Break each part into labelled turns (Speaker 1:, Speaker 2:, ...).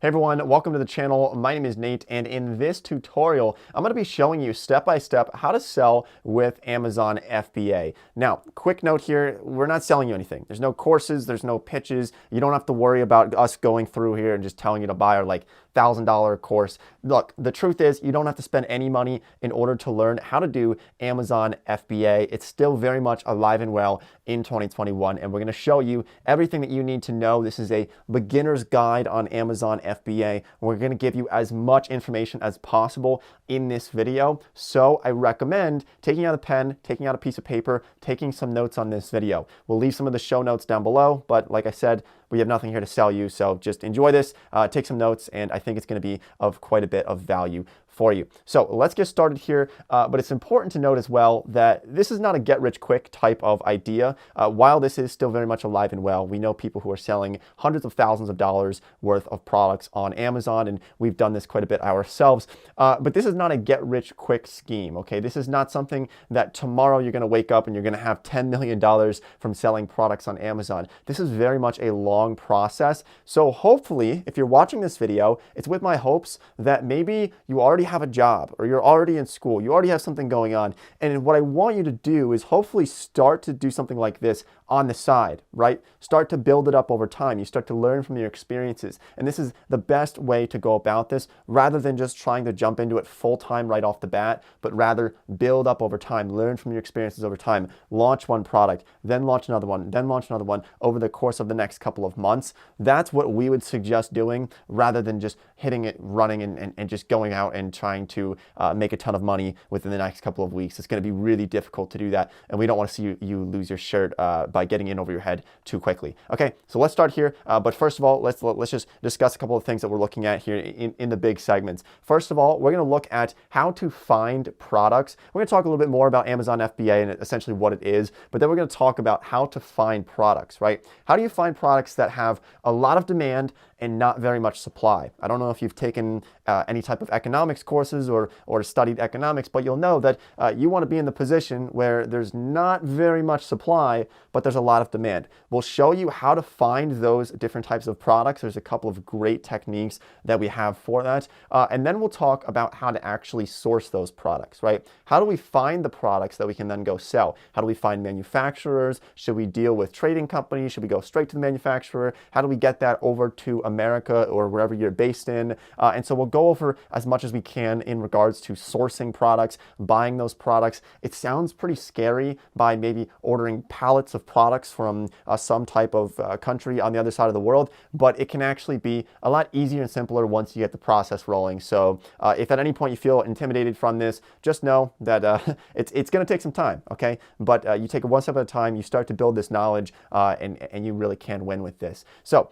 Speaker 1: Hey everyone, welcome to the channel. My name is Nate, and in this tutorial, I'm going to be showing you step by step how to sell with Amazon FBA. Now, quick note here, we're not selling you anything. There's no courses, there's no pitches. You don't have to worry about us going through here and just telling you to buy our $1,000 course. Look, the truth is you don't have to spend any money in order to learn how to do Amazon FBA. It's still very much alive and well in 2021, and we're going to show you everything that you need to know. This is a beginner's guide on Amazon FBA. We're going to give you as much information as possible in this video. So I recommend taking out a pen, taking out a piece of paper, taking some notes on this video. We'll leave some of the show notes down below, but like I said, we have nothing here to sell you. So just enjoy this, take some notes, and I think it's going to be of quite a bit of value for you. So let's get started here, but it's important to note as well that this is not a get-rich-quick type of idea. While this is still very much alive and well, we know people who are selling hundreds of thousands of dollars worth of products on Amazon, and we've done this quite a bit ourselves. But this is not a get-rich-quick scheme, okay? This is not something that tomorrow you're going to wake up and you're going to have $10 million from selling products on Amazon. This is very much a long process. So hopefully, if you're watching this video, it's with my hopes that maybe you already have a job or you're already in school, you already have something going on. And what I want you to do is hopefully start to do something like this on the side, right? Start to build it up over time. You start to learn from your experiences. And this is the best way to go about this rather than just trying to jump into it full time right off the bat, but rather build up over time, learn from your experiences over time, launch one product, then launch another one, then launch another one over the course of the next couple of months. That's what we would suggest doing rather than just hitting it, running and just going out and trying to make a ton of money within the next couple of weeks. It's going to be really difficult to do that. And we don't want to see you lose your shirt by getting in over your head too quickly. Okay, so let's start here. But first of all, let's just discuss a couple of things that we're looking at here in the big segments. First of all, we're going to look at how to find products. We're going to talk a little bit more about Amazon FBA and essentially what it is, but then we're going to talk about how to find products, right? How do you find products that have a lot of demand and not very much supply? I don't know if you've taken any type of economics courses or studied economics, but you'll know that you want to be in the position where there's not very much supply, but there's a lot of demand. We'll show you how to find those different types of products. There's a couple of great techniques that we have for that. And then we'll talk about how to actually source those products, right? How do we find the products that we can then go sell? How do we find manufacturers? Should we deal with trading companies? Should we go straight to the manufacturer? How do we get that over to America or wherever you're based in? And so we'll go over as much as we can in regards to sourcing products, buying those products. It sounds pretty scary by maybe ordering pallets of products from some type of country on the other side of the world, but it can actually be a lot easier and simpler once you get the process rolling. So if at any point you feel intimidated from this, just know that it's going to take some time, okay? But you take it one step at a time, you start to build this knowledge, and you really can win with this. So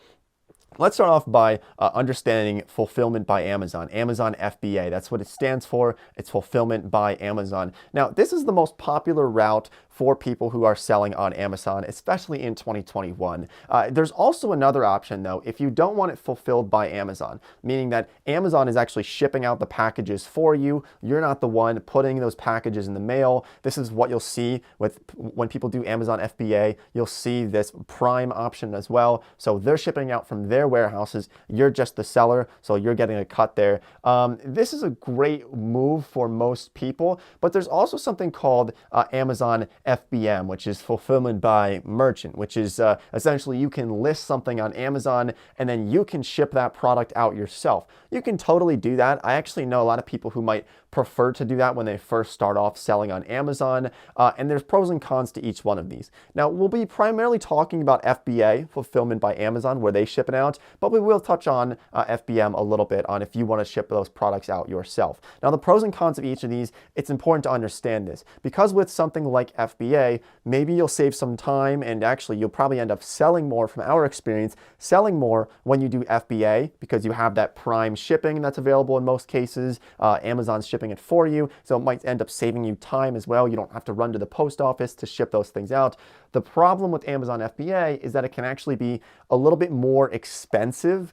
Speaker 1: let's start off by understanding fulfillment by Amazon, Amazon FBA. That's what it stands for. It's fulfillment by Amazon. Now, this is the most popular route for people who are selling on Amazon, especially in 2021. There's also another option though, if you don't want it fulfilled by Amazon, meaning that Amazon is actually shipping out the packages for you. You're not the one putting those packages in the mail. This is what you'll see when people do Amazon FBA. You'll see this Prime option as well. So they're shipping out from their warehouses. You're just the seller, so you're getting a cut there. This is a great move for most people, but there's also something called Amazon FBM, which is fulfillment by merchant, which is essentially you can list something on Amazon and then you can ship that product out yourself. You can totally do that. I actually know a lot of people who might prefer to do that when they first start off selling on Amazon, and there's pros and cons to each one of these. Now, we'll be primarily talking about FBA, fulfillment by Amazon, where they ship it out, but we will touch on FBM a little bit on if you want to ship those products out yourself. Now, the pros and cons of each of these, it's important to understand this, because with something like FBA, maybe you'll save some time, and actually you'll probably end up selling more from our experience, selling more when you do FBA, because you have that Prime shipping that's available in most cases. Amazon's shipping it for you, so it might end up saving you time as well. You don't have to run to the post office to ship those things out. The problem with Amazon FBA is that it can actually be a little bit more expensive expensive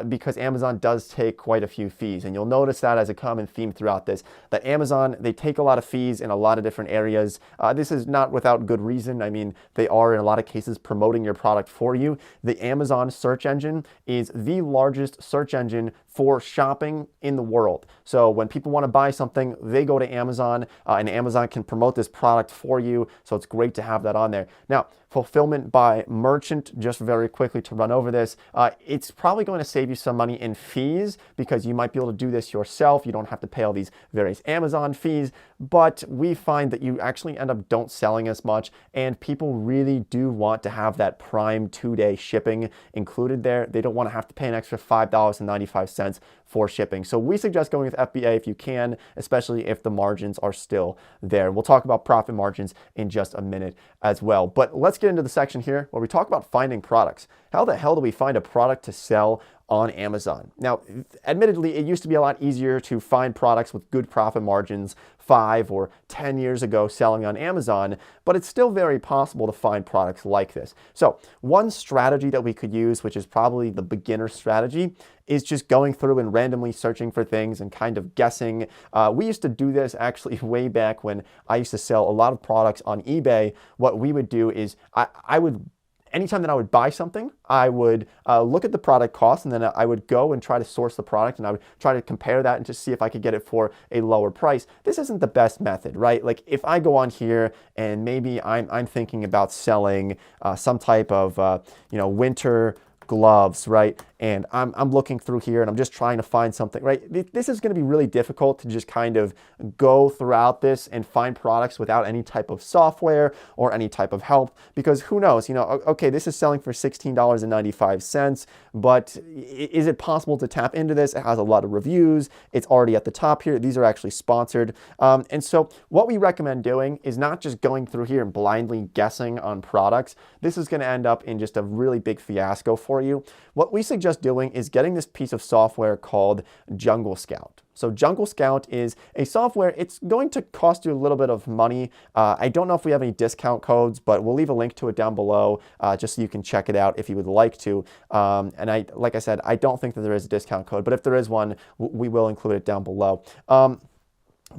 Speaker 1: because Amazon does take quite a few fees. And you'll notice that as a common theme throughout this, that Amazon, they take a lot of fees in a lot of different areas. This is not without good reason. I mean, they are in a lot of cases promoting your product for you. The Amazon search engine is the largest search engine for shopping in the world. So when people want to buy something, they go to Amazon and Amazon can promote this product for you. So it's great to have that on there. Now, fulfillment by merchant, just very quickly to run over this, it's probably going to save you some money in fees because you might be able to do this yourself. You don't have to pay all these various Amazon fees, but we find that you actually end up don't selling as much, and people really do want to have that prime 2-day shipping included there. They don't want to have to pay an extra $5.95 for shipping. So we suggest going with FBA if you can, especially if the margins are still there. We'll talk about profit margins in just a minute as well. But let's get into the section here where we talk about finding products. How the hell do we find a product to sell on Amazon? Now, admittedly, it used to be a lot easier to find products with good profit margins 5 or 10 years ago selling on Amazon, but it's still very possible to find products like this. So one strategy that we could use, which is probably the beginner strategy, is just going through and randomly searching for things and kind of guessing. We used to do this actually way back when I used to sell a lot of products on eBay. What we would do is anytime that I would buy something, I would look at the product cost, and then I would go and try to source the product, and I would try to compare that and just see if I could get it for a lower price. This isn't the best method, right? Like if I go on here and maybe I'm thinking about selling some type of winter gloves, right? And I'm looking through here and I'm just trying to find something, right? This is going to be really difficult to just kind of go throughout this and find products without any type of software or any type of help, because who knows, okay, this is selling for $16.95, but is it possible to tap into this? It has a lot of reviews. It's already at the top here. These are actually sponsored. And so what we recommend doing is not just going through here and blindly guessing on products. This is going to end up in just a really big fiasco for you. What we suggest doing is getting this piece of software called Jungle Scout. So Jungle Scout is a software. It's going to cost you a little bit of money. I don't know if we have any discount codes, but we'll leave a link to it down below just so you can check it out if you would like to. And like I said, I don't think that there is a discount code, but if there is one, we will include it down below.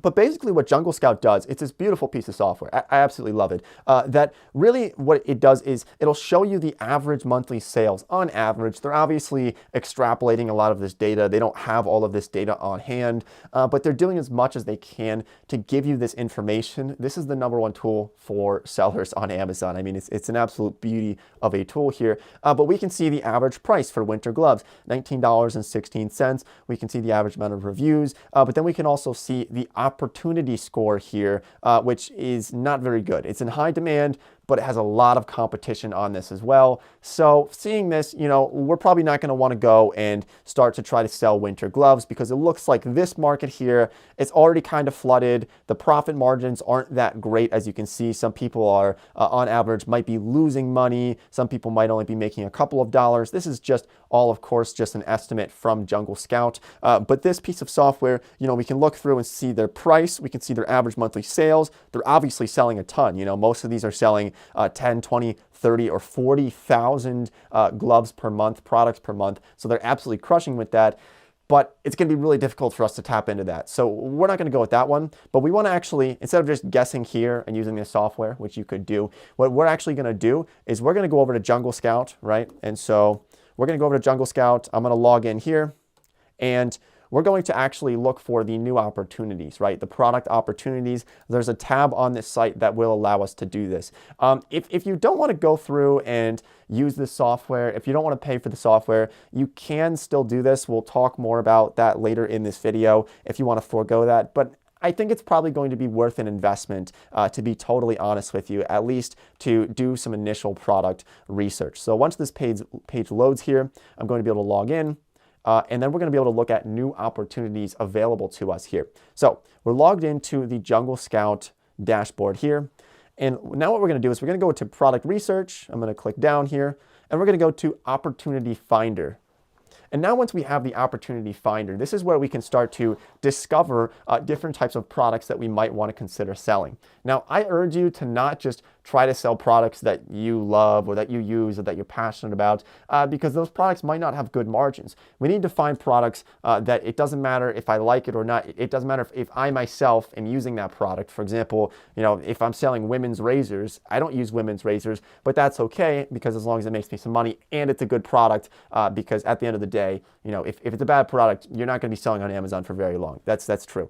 Speaker 1: But basically what Jungle Scout does, it's this beautiful piece of software. I absolutely love it. That really what it does is it'll show you the average monthly sales on average. They're obviously extrapolating a lot of this data. They don't have all of this data on hand, but they're doing as much as they can to give you this information. This is the #1 tool for sellers on Amazon. I mean, it's an absolute beauty of a tool here. But we can see the average price for winter gloves, $19.16. We can see the average amount of reviews, but then we can also see the opportunity score here, which is not very good. It's in high demand, but it has a lot of competition on this as well. So seeing this, we're probably not going to want to go and start to try to sell winter gloves because it looks like this market here, it's already kind of flooded. The profit margins aren't that great. As you can see, some people are on average might be losing money. Some people might only be making a couple of dollars. This is just all, of course, just an estimate from Jungle Scout. But this piece of software, we can look through and see their price. We can see their average monthly sales. They're obviously selling a ton. Most of these are selling 10, 20, 30, or 40,000 gloves per month, products per month. So they're absolutely crushing with that. But it's going to be really difficult for us to tap into that. So we're not going to go with that one. But we want to actually, instead of just guessing here and using this software, which you could do, what we're actually going to do is we're going to go over to Jungle Scout, right? And so we're going to go over to Jungle Scout. I'm going to log in here. And we're going to actually look for the new opportunities, right? The product opportunities. There's a tab on this site that will allow us to do this. If you don't want to go through and use this software, if you don't want to pay for the software, you can still do this. We'll talk more about that later in this video if you want to forego that. But I think it's probably going to be worth an investment, to be totally honest with you, at least to do some initial product research. So once this page loads here, I'm going to be able to log in. And then we're going to be able to look at new opportunities available to us here. So we're logged into the Jungle Scout dashboard here. And now what we're going to do is we're going to go to product research. I'm going to click down here and we're going to go to opportunity finder. And now once we have the opportunity finder, this is where we can start to discover different types of products that we might want to consider selling. Now, I urge you to not just try to sell products that you love or that you use or that you're passionate about, because those products might not have good margins. We need to find products that it doesn't matter if I like it or not. It doesn't matter if I myself am using that product. For example, if I'm selling women's razors, I don't use women's razors, but that's okay, because as long as it makes me some money and it's a good product, because at the end of the day, if it's a bad product, you're not going to be selling on Amazon for very long. That's true.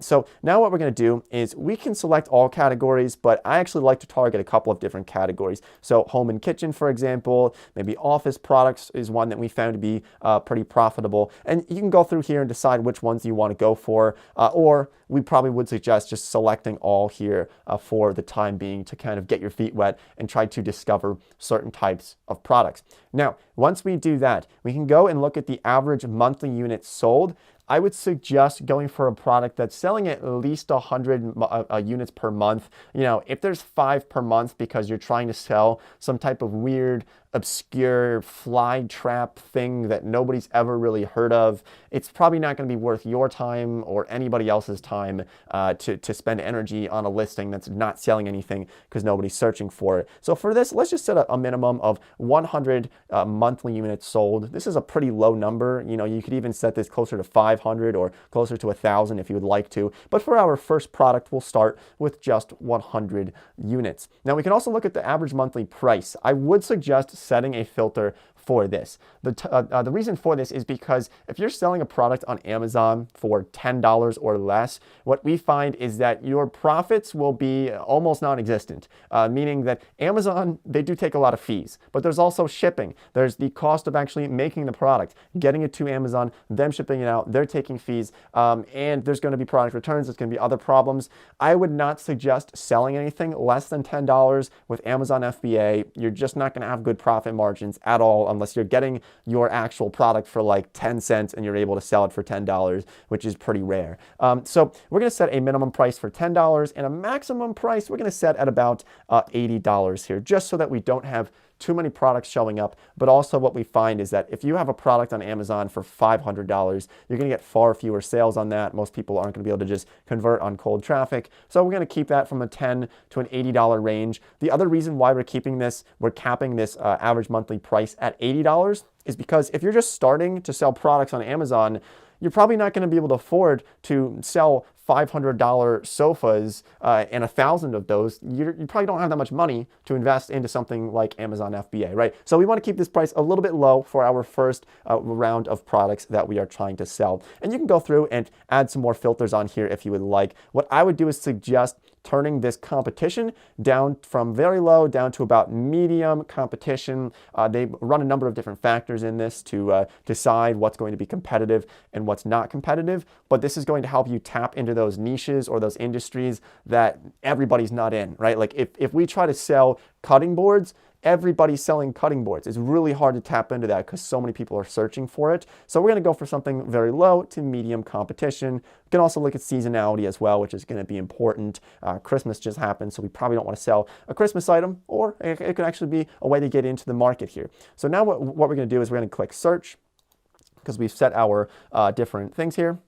Speaker 1: So now what we're going to do is we can select all categories, but I actually like to target a couple of different categories. So home and kitchen, for example, maybe office products is one that we found to be pretty profitable. And you can go through here and decide which ones you want to go for, or we probably would suggest just selecting all here for the time being to kind of get your feet wet and try to discover certain types of products. Now, once we do that, we can go and look at the average monthly units sold. I would suggest going for a product that's selling at least 100 units per month. If there's 5 per month because you're trying to sell some type of weird, obscure fly trap thing that nobody's ever really heard of, it's probably not going to be worth your time or anybody else's time to spend energy on a listing that's not selling anything because nobody's searching for it. So for this, let's just set a minimum of 100 monthly units sold. This is a pretty low number. You could even set this closer to 500 or closer to 1,000 if you would like to. But for our first product, we'll start with just 100 units. Now we can also look at the average monthly price. I would suggest setting a filter for this. The reason for this is because if you're selling a product on Amazon for $10 or less, what we find is that your profits will be almost non-existent, meaning that Amazon, they do take a lot of fees, but there's also shipping. There's the cost of actually making the product, getting it to Amazon, them shipping it out, they're taking fees, and there's going to be product returns, there's going to be other problems. I would not suggest selling anything less than $10 with Amazon FBA. You're just not going to have good profit margins at all unless you're getting your actual product for like 10 cents and you're able to sell it for $10, which is pretty rare. So we're going to set a minimum price for $10 and a maximum price we're going to set at about $80 here, just so that we don't have too many products showing up. But also what we find is that if you have a product on Amazon for $500, you're going to get far fewer sales on that. Most people aren't going to be able to just convert on cold traffic. So we're going to keep that from a $10 to an $80 range. The other reason why we're capping this average monthly price at $80 is because if you're just starting to sell products on Amazon, you're probably not going to be able to afford to sell $500 sofas and 1,000 of those. You probably don't have that much money to invest into something like Amazon FBA, right? So we want to keep this price a little bit low for our first round of products that we are trying to sell. And you can go through and add some more filters on here if you would like. What I would do is suggest turning this competition down from very low down to about medium competition. They run a number of different factors in this to decide what's going to be competitive and what's not competitive, but this is going to help you tap into those niches or those industries that everybody's not in, right? Like if we try to sell cutting boards, everybody's selling cutting boards. It's really hard to tap into that because so many people are searching for it. So we're going to go for something very low to medium competition. We can also look at seasonality as well, which is going to be important. Christmas just happened, so we probably don't want to sell a Christmas item, or it could actually be a way to get into the market here. So now what we're going to do is we're going to click search because we've set our different things here.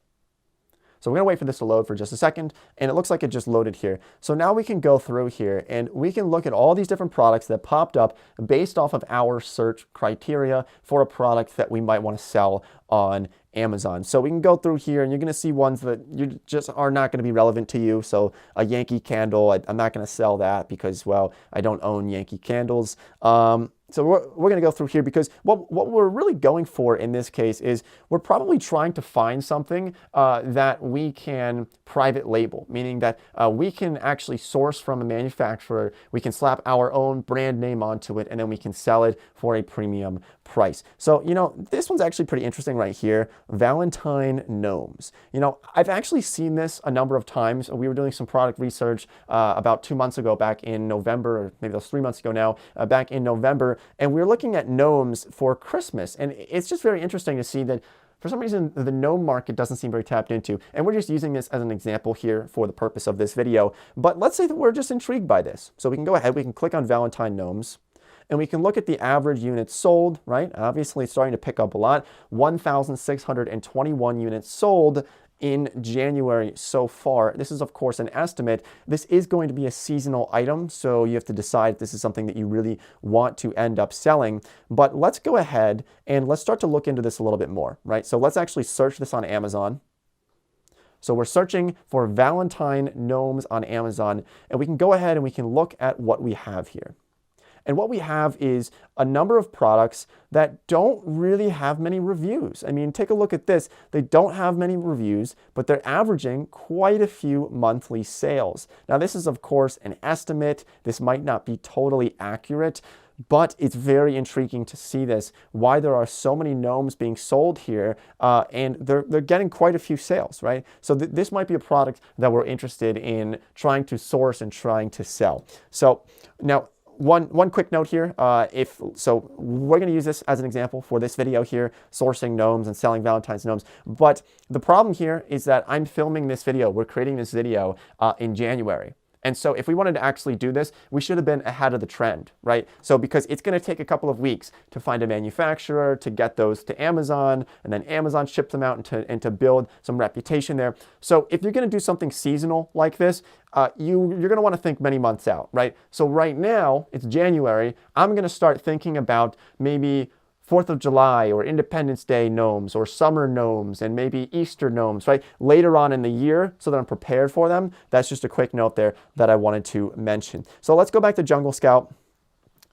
Speaker 1: So we're going to wait for this to load for just a second, and it looks like it just loaded here. So now we can go through here and we can look at all these different products that popped up based off of our search criteria for a product that we might want to sell on Amazon. So we can go through here and you're going to see ones that you just are not going to be relevant to you. So a Yankee candle, I'm not going to sell that because, well, I don't own Yankee candles. So we're going to go through here because what we're really going for in this case is we're probably trying to find something that we can private label, meaning that we can actually source from a manufacturer, we can slap our own brand name onto it, and then we can sell it for a premium price. So, this one's actually pretty interesting right here. Valentine gnomes. I've actually seen this a number of times. We were doing some product research about 2 months ago, back in November, or maybe that was 3 months ago now, back in November, and we were looking at gnomes for Christmas. And it's just very interesting to see that for some reason, the gnome market doesn't seem very tapped into. And we're just using this as an example here for the purpose of this video. But let's say that we're just intrigued by this. So we can go ahead, we can click on Valentine gnomes, and we can look at the average units sold, right? Obviously, it's starting to pick up a lot. 1,621 units sold in January so far. This is, of course, an estimate. This is going to be a seasonal item, so you have to decide if this is something that you really want to end up selling. But let's go ahead and let's start to look into this a little bit more, right? So let's actually search this on Amazon. So we're searching for Valentine gnomes on Amazon, and we can go ahead and we can look at what we have here. And what we have is a number of products that don't really have many reviews. I mean, take a look at this. They don't have many reviews, but they're averaging quite a few monthly sales. Now, this is, of course, an estimate. This might not be totally accurate, but it's very intriguing to see this, why there are so many gnomes being sold here, and they're getting quite a few sales, right? So this might be a product that we're interested in trying to source and trying to sell. So now, one quick note here, we're going to use this as an example for this video here, sourcing gnomes and selling Valentine's gnomes. But the problem here is that I'm filming this video, we're creating this video in January. And so if we wanted to actually do this, we should have been ahead of the trend, right? So because it's going to take a couple of weeks to find a manufacturer, to get those to Amazon, and then Amazon ship them out and to build some reputation there. So if you're going to do something seasonal like this, you're going to want to think many months out, right? So right now, it's January. I'm going to start thinking about maybe 4th of July or Independence Day gnomes or summer gnomes and maybe Easter gnomes, right? Later on in the year so that I'm prepared for them. That's just a quick note there that I wanted to mention. So let's go back to Jungle Scout.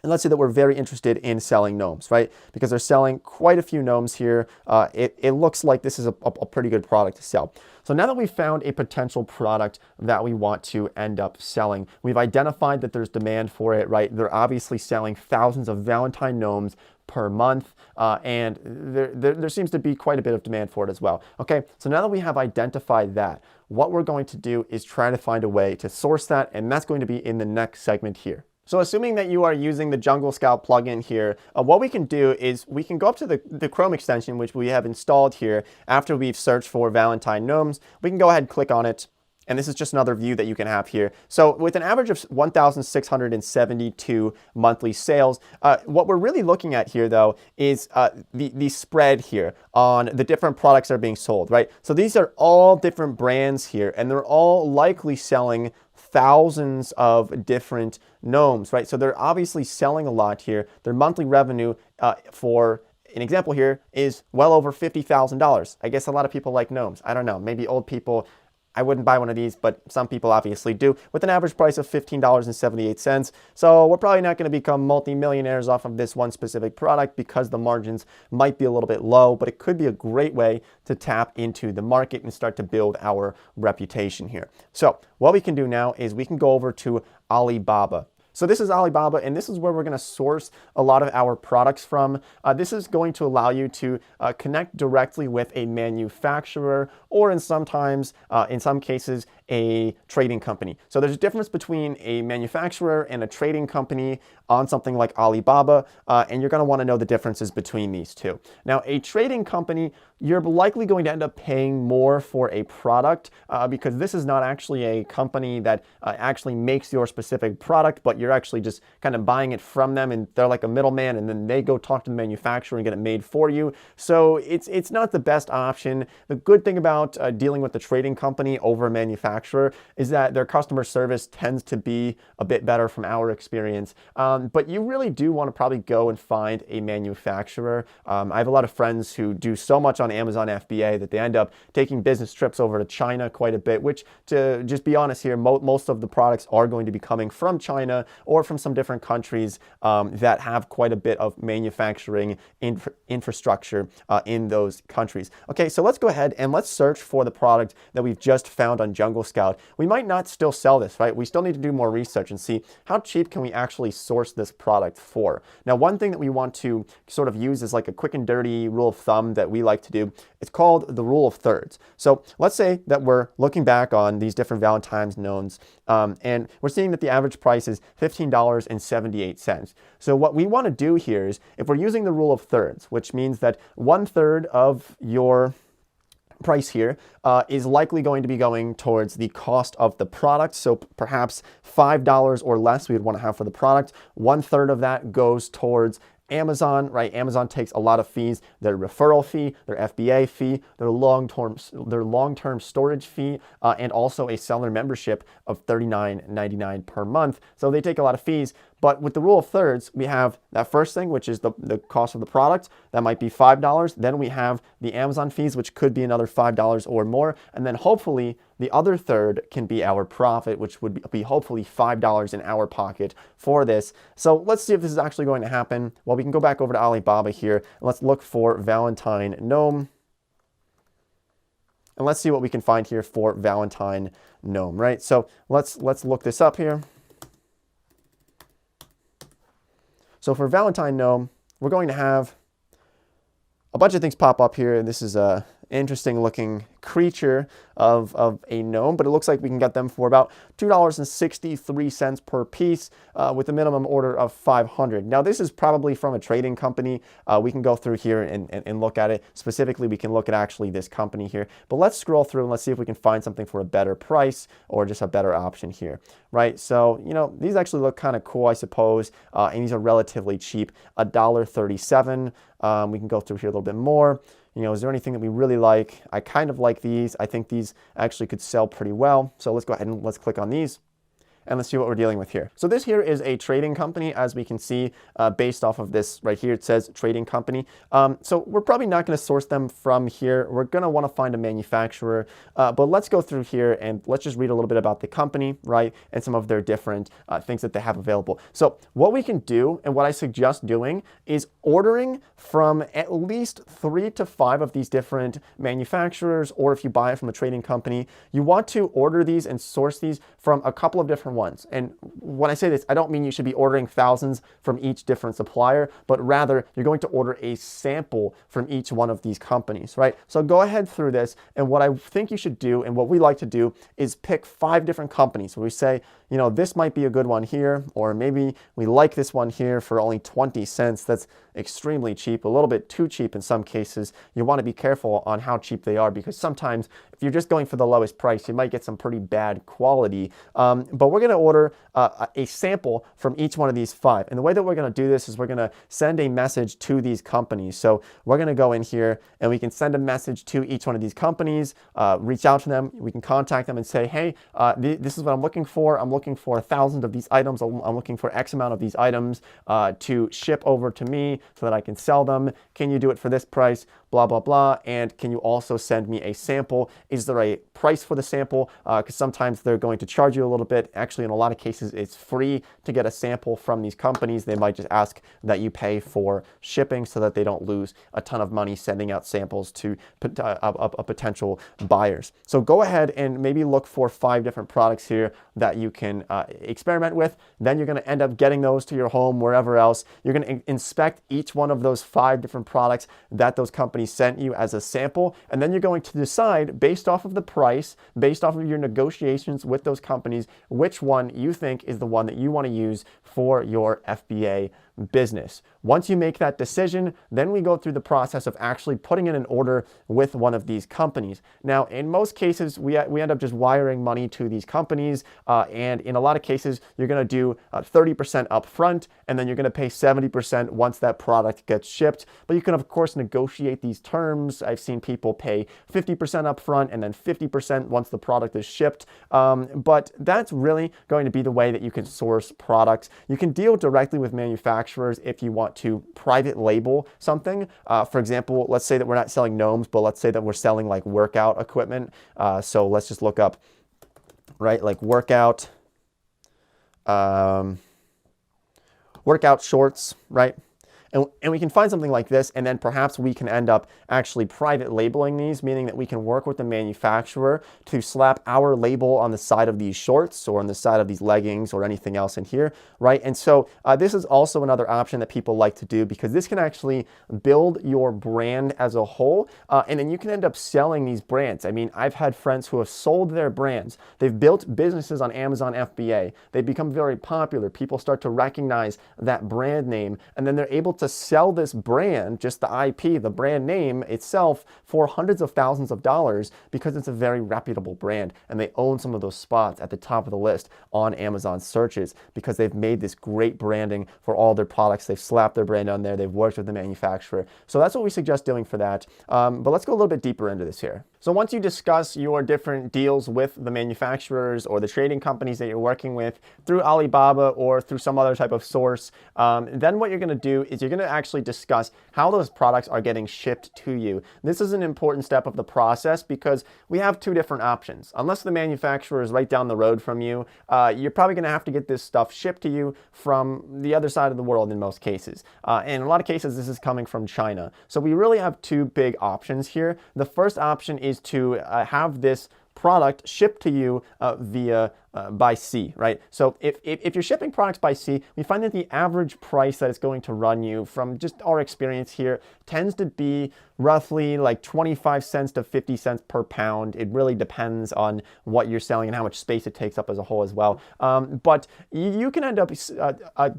Speaker 1: And let's say that we're very interested in selling gnomes, right? Because they're selling quite a few gnomes here. It looks like this is a pretty good product to sell. So now that we've found a potential product that we want to end up selling, we've identified that there's demand for it, right? They're obviously selling thousands of Valentine gnomes per month, and there seems to be quite a bit of demand for it as well. Okay, so now that we have identified that, what we're going to do is try to find a way to source that, and that's going to be in the next segment here. So assuming that you are using the Jungle Scout plugin here, what we can do is we can go up to the Chrome extension, which we have installed here after we've searched for Valentine gnomes. We can go ahead and click on it. And this is just another view that you can have here. So with an average of 1,672 monthly sales, what we're really looking at here, though, is the spread here on the different products that are being sold, right? So these are all different brands here, and they're all likely selling thousands of different gnomes, right? So they're obviously selling a lot here. Their monthly revenue for an example here is well over $50,000. I guess a lot of people like gnomes. I don't know, maybe old people. I wouldn't buy one of these, but some people obviously do, with an average price of $15.78. So we're probably not going to become multi-millionaires off of this one specific product because the margins might be a little bit low, but it could be a great way to tap into the market and start to build our reputation here. So what we can do now is we can go over to Alibaba. So this is Alibaba, and this is where we're going to source a lot of our products from. This is going to allow you to connect directly with a manufacturer, or in some cases, a trading company. So there's a difference between a manufacturer and a trading company on something like Alibaba, and you're going to want to know the differences between these two. Now, a trading company, you're likely going to end up paying more for a product because this is not actually a company that actually makes your specific product, but you're actually just kind of buying it from them, and they're like a middleman, and then they go talk to the manufacturer and get it made for you. So it's not the best option. The good thing about dealing with the trading company over a manufacturer is that their customer service tends to be a bit better from our experience. But you really do want to probably go and find a manufacturer. I have a lot of friends who do so much on Amazon FBA that they end up taking business trips over to China quite a bit, which, to just be honest here, most of the products are going to be coming from China or from some different countries that have quite a bit of manufacturing infrastructure in those countries. Okay, so let's go ahead and let's search for the product that we've just found on Jungle Scout. We might not still sell this, right? We still need to do more research and see how cheap can we actually source this product for. Now, one thing that we want to sort of use is like a quick and dirty rule of thumb that we like to do. It's called the rule of thirds. So let's say that we're looking back on these different Valentine's gnomes, and we're seeing that the average price is $15.78. So what we want to do here is, if we're using the rule of thirds, which means that 1/3 of your price here is likely going to be going towards the cost of the product. So perhaps $5 or less we would want to have for the product. 1/3 of that goes towards Amazon, right? Amazon takes a lot of fees, their referral fee, their FBA fee, their long-term storage fee, and also a seller membership of $39.99 per month. So they take a lot of fees. But with the rule of thirds, we have that first thing, which is the cost of the product. That might be $5. Then we have the Amazon fees, which could be another $5 or more. And then hopefully the other third can be our profit, which would be hopefully $5 in our pocket for this. So let's see if this is actually going to happen. Well, we can go back over to Alibaba here, and let's look for Valentine Gnome. And let's see what we can find here for Valentine Gnome, right? So let's look this up here. So for Valentine Gnome, we're going to have a bunch of things pop up here. This is a interesting looking creature of a gnome, but it looks like we can get them for about $2.63 per piece with a minimum order of 500. Now this is probably from a trading company. We can go through here and look at it. Specifically, we can look at actually this company here, but let's scroll through and let's see if we can find something for a better price or just a better option here, right? So, you know, these actually look kind of cool, I suppose, and these are relatively cheap, $1.37. We can go through here a little bit more. You know, is there anything that we really like? I kind of like these. I think these actually could sell pretty well. So let's go ahead and let's click on these. And let's see what we're dealing with here. So this here is a trading company, as we can see, based off of this right here. It says trading company. So we're probably not going to source them from here. We're going to want to find a manufacturer. But let's go through here and let's just read a little bit about the company, right? And some of their different things that they have available. So what we can do, and what I suggest doing, is ordering from at least 3 to 5 of these different manufacturers, or if you buy it from a trading company, you want to order these and source these from a couple of different ones. And when I say this, I don't mean you should be ordering thousands from each different supplier, but rather you're going to order a sample from each one of these companies, right? So go ahead through this, and what I think you should do, and what we like to do, is pick 5 different companies where we say, you know, this might be a good one here, or maybe we like this one here for only 20 cents. That's extremely cheap, a little bit too cheap in some cases. You want to be careful on how cheap they are, because sometimes if you're just going for the lowest price, you might get some pretty bad quality. But we're going to order a sample from each one of these 5. And the way that we're going to do this is we're going to send a message to these companies. So we're going to go in here and we can send a message to each one of these companies, reach out to them. We can contact them and say, hey, this is what I'm looking for. I'm looking for 1,000 of these items. I'm looking for X amount of these items to ship over to me so that I can sell them. Can you do it for this price? Blah, blah, blah. And can you also send me a sample? Is there a price for the sample? Because sometimes they're going to charge you a little bit. Actually, in a lot of cases, it's free to get a sample from these companies. They might just ask that you pay for shipping so that they don't lose a ton of money sending out samples to potential buyers. So go ahead and maybe look for 5 different products here that you can experiment with. Then you're going to end up getting those to your home, wherever else. You're going to inspect each one of those 5 different products that those companies sent you as a sample, and then you're going to decide, based off of the price, based off of your negotiations with those companies, which one you think is the one that you want to use for your FBA business. Once you make that decision, then we go through the process of actually putting in an order with one of these companies. Now, in most cases, we end up just wiring money to these companies, and in a lot of cases, you're going to do 30% up front, and then you're going to pay 70% once that product gets shipped. But you can, of course, negotiate these terms. I've seen people pay 50% up front and then 50% once the product is shipped. But that's really going to be the way that you can source products. You can deal directly with manufacturers if you want to private label something. For example, let's say that we're not selling gnomes, but let's say that we're selling like workout equipment. So let's just look up, right, like workout shorts, right? And we can find something like this, and then perhaps we can end up actually private labeling these, meaning that we can work with the manufacturer to slap our label on the side of these shorts or on the side of these leggings or anything else in here, right? And so this is also another option that people like to do, because this can actually build your brand as a whole, and then you can end up selling these brands. I mean, I've had friends who have sold their brands. They've built businesses on Amazon FBA. They become very popular. People start to recognize that brand name, and then they're able to sell this brand, just the IP, the brand name itself, for hundreds of thousands of dollars because it's a very reputable brand and they own some of those spots at the top of the list on Amazon searches because they've made this great branding for all their products. They've slapped their brand on there. They've worked with the manufacturer. So that's what we suggest doing for that. But let's go a little bit deeper into this here. So once you discuss your different deals with the manufacturers or the trading companies that you're working with through Alibaba or through some other type of source, then what you're going to do is you're going to actually discuss how those products are getting shipped to you. This is an important step of the process because we have two different options. Unless the manufacturer is right down the road from you, you're probably going to have to get this stuff shipped to you from the other side of the world in most cases. And in a lot of cases, this is coming from China. So we really have two big options here. The first option is to have this product shipped to you via by sea, right? So if you're shipping products by sea, we find that the average price that it's going to run you, from just our experience here, tends to be roughly like 25 cents to 50 cents per pound. It really depends on what you're selling and how much space it takes up as a whole as well. But you can end up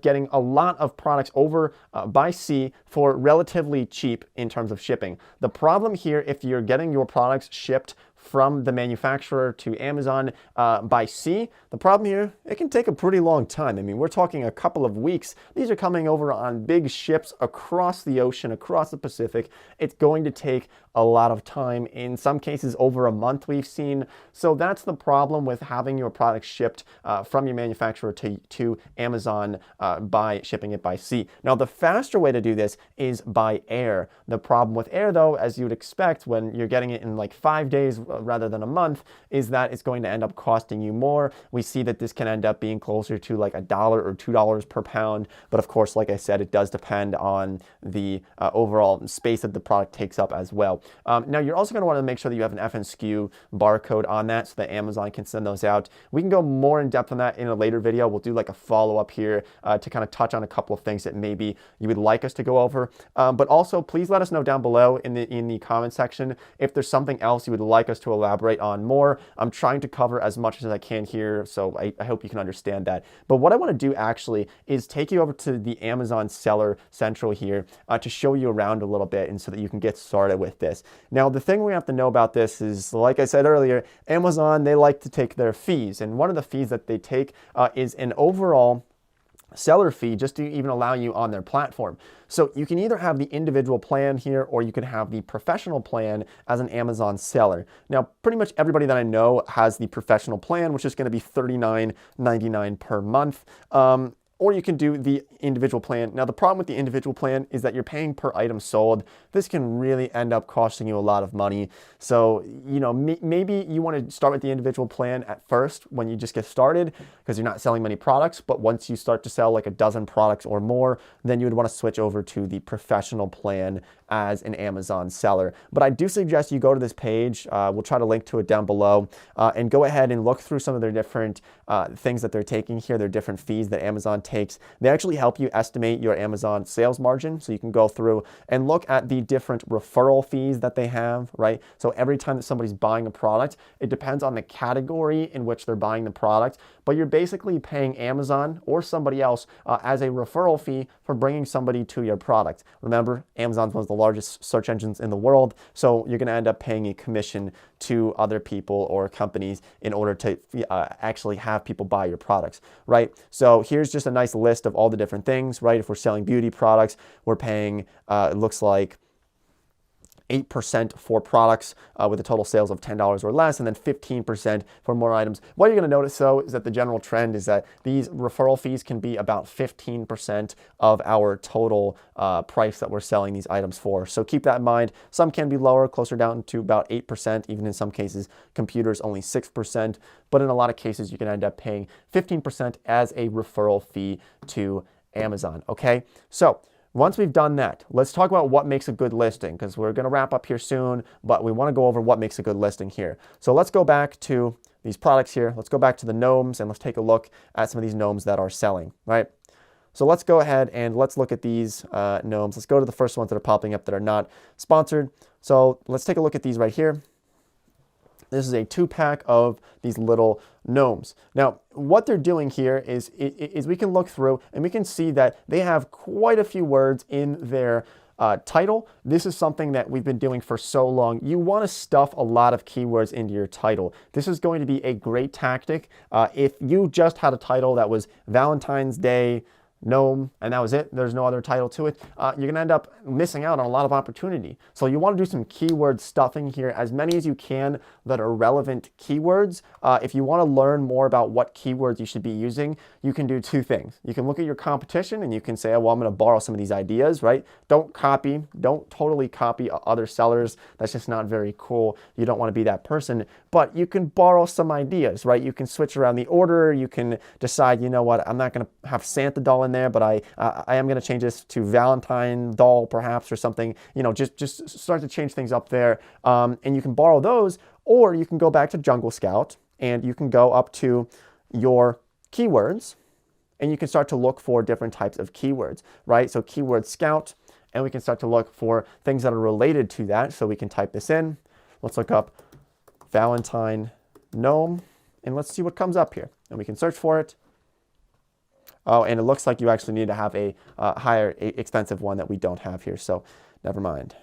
Speaker 1: getting a lot of products over by sea for relatively cheap in terms of shipping. The problem here, if you're getting your products shipped from the manufacturer to Amazon by sea, the problem here, it can take a pretty long time. I mean, we're talking a couple of weeks. These are coming over on big ships across the ocean, across the Pacific. It's going to take a lot of time, in some cases over a month we've seen. So that's the problem with having your product shipped from your manufacturer to Amazon by shipping it by sea. Now, the faster way to do this is by air. The problem with air, though, as you would expect when you're getting it in like 5 days rather than a month, is that it's going to end up costing you more. We see that this can end up being closer to like $1 or $2 per pound. But of course, like I said, it does depend on the overall space that the product takes up as well. Now, you're also going to want to make sure that you have an FNSKU barcode on that so that Amazon can send those out. We can go more in depth on that in a later video. We'll do like a follow-up here to kind of touch on a couple of things that maybe you would like us to go over. But also, please let us know down below in the comment section if there's something else you would like us to elaborate on more. I'm trying to cover as much as I can here, so I hope you can understand that. But what I want to do actually is take you over to the Amazon Seller Central here to show you around a little bit and so that you can get started with this. Now, the thing we have to know about this is, like I said earlier, Amazon, they like to take their fees. And one of the fees that they take is an overall seller fee just to even allow you on their platform. So you can either have the individual plan here or you can have the professional plan as an Amazon seller. Now, pretty much everybody that I know has the professional plan, which is going to be $39.99 per month. Or you can do the individual plan. Now, the problem with the individual plan is that you're paying per item sold. This can really end up costing you a lot of money. So, you know, maybe you want to start with the individual plan at first when you just get started because you're not selling many products. But once you start to sell like a dozen products or more, then you would want to switch over to the professional plan as an Amazon seller. But I do suggest you go to this page. We'll try to link to it down below and go ahead and look through some of their different things that they're taking here, their different fees that Amazon takes. They actually help you estimate your Amazon sales margin. So you can go through and look at the different referral fees that they have, right? So every time that somebody's buying a product, it depends on the category in which they're buying the product, but you're basically paying Amazon or somebody else as a referral fee for bringing somebody to your product. Remember, Amazon's one of the largest search engines in the world, so you're going to end up paying a commission to other people or companies in order to actually have people buy your products, right? So here's just a nice list of all the different things, right? If we're selling beauty products, we're paying, it looks like 8% for products with a total sales of $10 or less, and then 15% for more items. What you're going to notice, though, is that the general trend is that these referral fees can be about 15% of our total price that we're selling these items for. So keep that in mind. Some can be lower, closer down to about 8%, even in some cases, computers only 6%. But in a lot of cases, you can end up paying 15% as a referral fee to Amazon, okay? So once we've done that, let's talk about what makes a good listing, because we're going to wrap up here soon, but we want to go over what makes a good listing here. So let's go back to these products here. Let's go back to the gnomes and let's take a look at some of these gnomes that are selling, right? So let's go ahead and let's look at these gnomes. Let's go to the first ones that are popping up that are not sponsored. So let's take a look at these right here. This is a 2-pack of these little gnomes. Now, what they're doing here is we can look through and we can see that they have quite a few words in their title. This is something that we've been doing for so long. You want to stuff a lot of keywords into your title. This is going to be a great tactic. If you just had a title that was Valentine's Day gnome and that was it, there's no other title to it, you're going to end up missing out on a lot of opportunity. So you want to do some keyword stuffing here, as many as you can that are relevant keywords. If you want to learn more about what keywords you should be using, you can do 2 things. You can look at your competition and you can say, oh, well, I'm going to borrow some of these ideas, right? Don't totally copy other sellers. That's just not very cool. You don't want to be that person, but you can borrow some ideas, right? You can switch around the order. You can decide, you know what, I'm not going to have Santa doll in there, but I am going to change this to Valentine doll perhaps or something. You know, just start to change things up there. And you can borrow those, or you can go back to Jungle Scout and you can go up to your keywords and you can start to look for different types of keywords, right? So keyword scout, and we can start to look for things that are related to that. So we can type this in. Let's look up Valentine gnome and let's see what comes up here. And we can search for it. Oh, and it looks like you actually need to have a higher, expensive one that we don't have here. So never mind.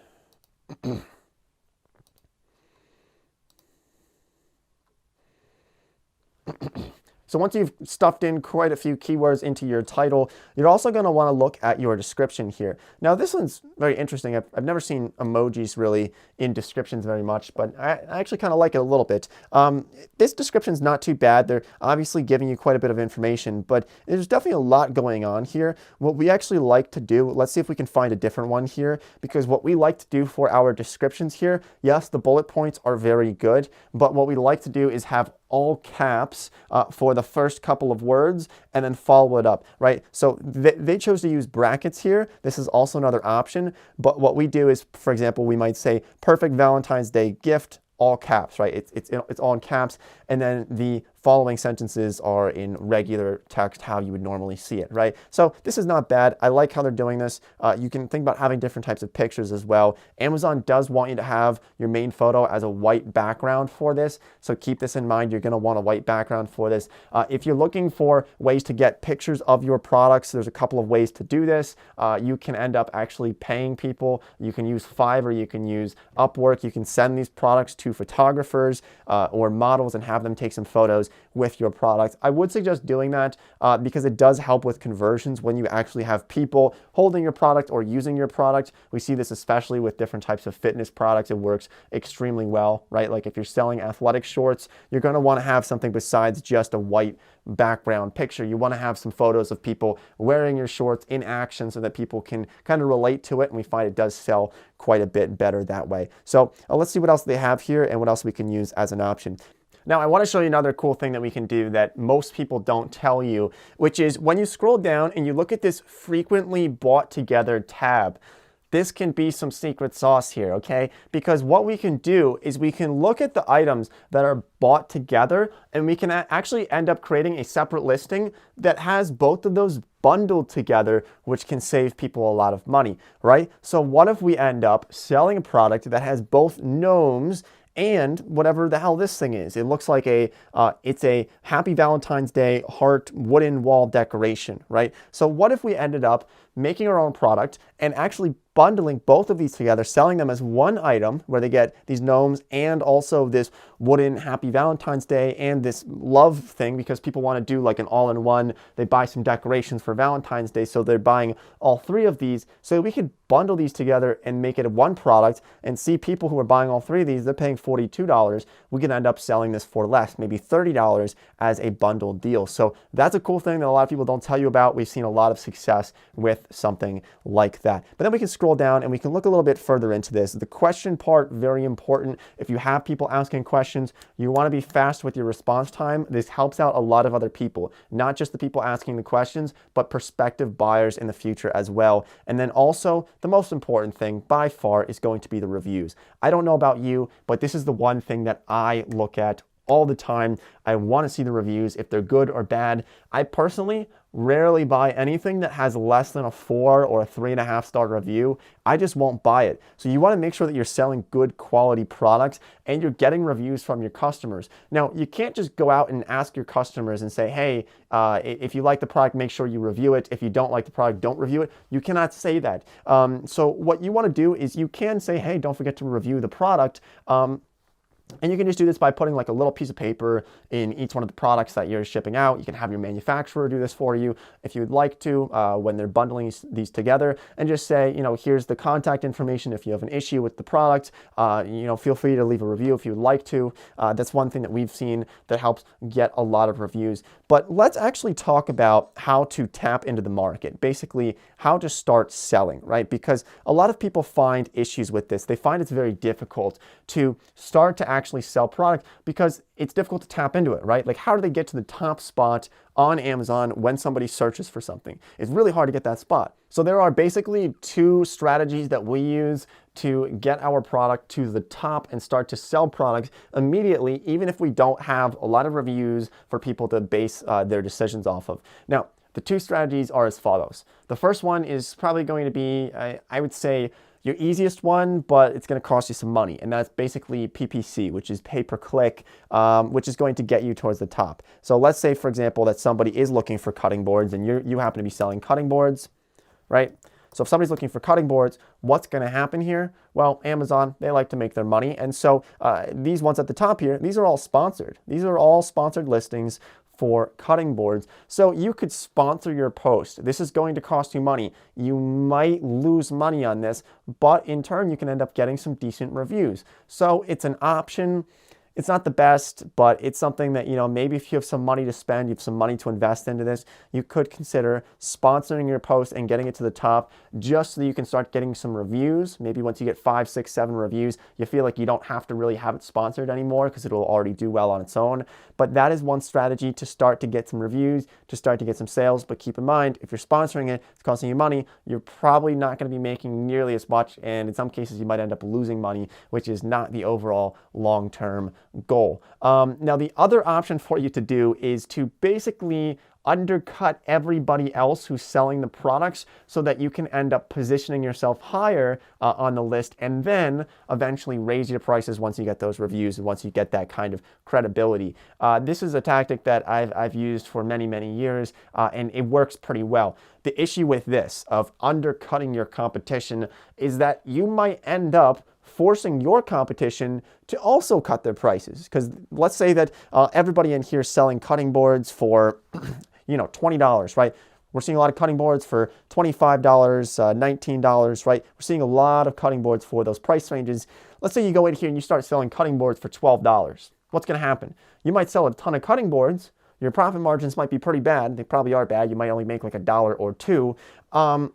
Speaker 1: So once you've stuffed in quite a few keywords into your title, you're also going to want to look at your description here. Now this one's very interesting. I've never seen emojis really in descriptions very much, but I actually kind of like it a little bit. This description's not too bad. They're obviously giving you quite a bit of information, but there's definitely a lot going on here. What we actually like to do, let's see if we can find a different one here, because what we like to do for our descriptions here, yes, the bullet points are very good, but what we like to do is have all caps for the first couple of words and then follow it up, right? So they chose to use brackets here. This is also another option, but what we do is, for example, we might say perfect Valentine's Day gift, all caps, right? It's all in caps, and then the following sentences are in regular text, how you would normally see it, right? So this is not bad. I like how they're doing this. You can think about having different types of pictures as well. Amazon does want you to have your main photo as a white background for this, so keep this in mind. You're going to want a white background for this. If you're looking for ways to get pictures of your products, there's a couple of ways to do this. You can end up actually paying people. You can use Fiverr, you can use Upwork, you can send these products to photographers or models and have them take some photos with your products. I would suggest doing that because it does help with conversions when you actually have people holding your product or using your product. We see this especially with different types of fitness products. It works extremely well, right? Like if you're selling athletic shorts, you're going to want to have something besides just a white background picture. You want to have some photos of people wearing your shorts in action so that people can kind of relate to it, and we find it does sell quite a bit better that way. So let's see what else they have here and what else we can use as an option. Now, I want to show you another cool thing that we can do that most people don't tell you, which is when you scroll down and you look at this frequently bought together tab, this can be some secret sauce here, okay? Because what we can do is we can look at the items that are bought together, and we can actually end up creating a separate listing that has both of those bundled together, which can save people a lot of money, right? So what if we end up selling a product that has both gnomes and whatever the hell this thing is? It looks like it's a Happy Valentine's Day heart wooden wall decoration, right? So what if we ended up making our own product and actually bundling both of these together, selling them as one item where they get these gnomes and also this wooden Happy Valentine's Day and this love thing, because people want to do like an all-in-one. They buy some decorations for Valentine's Day, so they're buying all 3 of these. So we could bundle these together and make it one product and see people who are buying all 3 of these, they're paying $42. We can end up selling this for less, maybe $30 as a bundled deal. So that's a cool thing that a lot of people don't tell you about. We've seen a lot of success with something like that. But then we can scroll down and we can look a little bit further into this. The question part, very important. If you have people asking questions, you want to be fast with your response time. This helps out a lot of other people, not just the people asking the questions, but prospective buyers in the future as well. And then also the most important thing by far is going to be the reviews. I don't know about you, but this is the one thing that I look at all the time. I want to see the reviews, if they're good or bad. I personally rarely buy anything that has less than a 4 or a 3.5 star review. I just won't buy it. So you want to make sure that you're selling good quality products and you're getting reviews from your customers. Now, you can't just go out and ask your customers and say, hey, if you like the product, make sure you review it. If you don't like the product, don't review it. You cannot say that. So what you want to do is you can say, hey, don't forget to review the product. And you can just do this by putting like a little piece of paper in each one of the products that you're shipping out. You can have your manufacturer do this for you if you would like to when they're bundling these together, and just say, you know, here's the contact information if you have an issue with the product. You know, feel free to leave a review if you would like to. That's one thing that we've seen that helps get a lot of reviews. But let's actually talk about how to tap into the market, basically how to start selling, right? Because a lot of people find issues with this. They find it's very difficult to start to actually sell product because it's difficult to tap into it, right? Like, how do they get to the top spot on Amazon when somebody searches for something? It's really hard to get that spot. So there are basically 2 strategies that we use to get our product to the top and start to sell products immediately, even if we don't have a lot of reviews for people to base their decisions off of. Now, the 2 strategies are as follows. The first one is probably going to be, I would say, your easiest one, but it's going to cost you some money. And that's basically PPC, which is pay per click, which is going to get you towards the top. So let's say, for example, that somebody is looking for cutting boards and you happen to be selling cutting boards, right? So if somebody's looking for cutting boards, what's going to happen here? Well, Amazon, they like to make their money. And so these ones at the top here, these are all sponsored. These are all sponsored listings for cutting boards. So you could sponsor your post. This is going to cost you money. You might lose money on this, but in turn, you can end up getting some decent reviews. So it's an option. It's not the best, but it's something that, you know, maybe if you have some money to spend, you have some money to invest into this, you could consider sponsoring your post and getting it to the top just so that you can start getting some reviews. Maybe once you get 5, 6, 7 reviews, you feel like you don't have to really have it sponsored anymore because it'll already do well on its own. But that is one strategy to start to get some reviews, to start to get some sales. But keep in mind, if you're sponsoring it, it's costing you money, you're probably not going to be making nearly as much. And in some cases, you might end up losing money, which is not the overall long-term goal. Now, the other option for you to do is to basically undercut everybody else who's selling the products so that you can end up positioning yourself higher on the list and then eventually raise your prices once you get those reviews and once you get that kind of credibility. This is a tactic that I've used for many, many years and it works pretty well. The issue with this of undercutting your competition is that you might end up forcing your competition to also cut their prices. Because let's say that everybody in here is selling cutting boards for, you know, $20, right? We're seeing a lot of cutting boards for $25, $19, right? We're seeing a lot of cutting boards for those price ranges. Let's say you go in here and you start selling cutting boards for $12. What's going to happen? You might sell a ton of cutting boards. Your profit margins might be pretty bad. They probably are bad. You might only make like $1 or $2.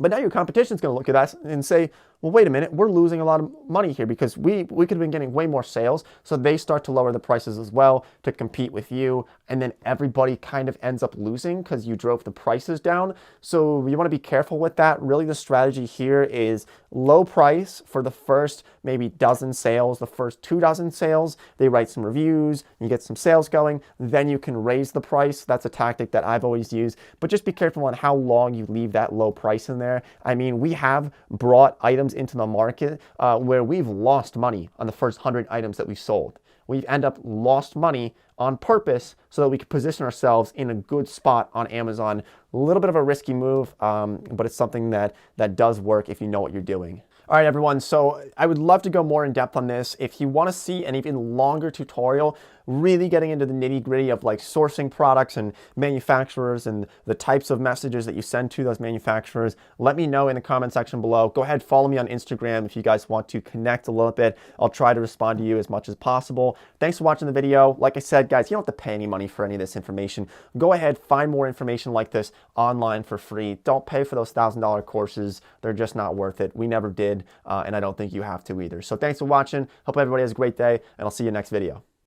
Speaker 1: But now your competition is going to look at us and say, well, wait a minute, we're losing a lot of money here because we could have been getting way more sales. So they start to lower the prices as well to compete with you. And then everybody kind of ends up losing because you drove the prices down. So you want to be careful with that. Really, the strategy here is low price for the first maybe dozen sales, the first 2 dozen sales. They write some reviews, you get some sales going, then you can raise the price. That's a tactic that I've always used. But just be careful on how long you leave that low price in there. I mean, we have brought items into the market where we've lost money on the first 100 items that we sold. We've end up lost money on purpose so that we could position ourselves in a good spot on Amazon. A little bit of a risky move, but it's something that does work if you know what you're doing. All right, everyone, so I would love to go more in depth on this. If you want to see an even longer tutorial, really getting into the nitty-gritty of like sourcing products and manufacturers and the types of messages that you send to those manufacturers, let me know in the comment section below. Go ahead, follow me on Instagram if you guys want to connect a little bit. I'll try to respond to you as much as possible. Thanks for watching the video. Like I said, guys, you don't have to pay any money for any of this information. Go ahead, find more information like this online for free. Don't pay for those $1,000 courses. They're just not worth it. We never did, and I don't think you have to either. So thanks for watching. Hope everybody has a great day, and I'll see you next video.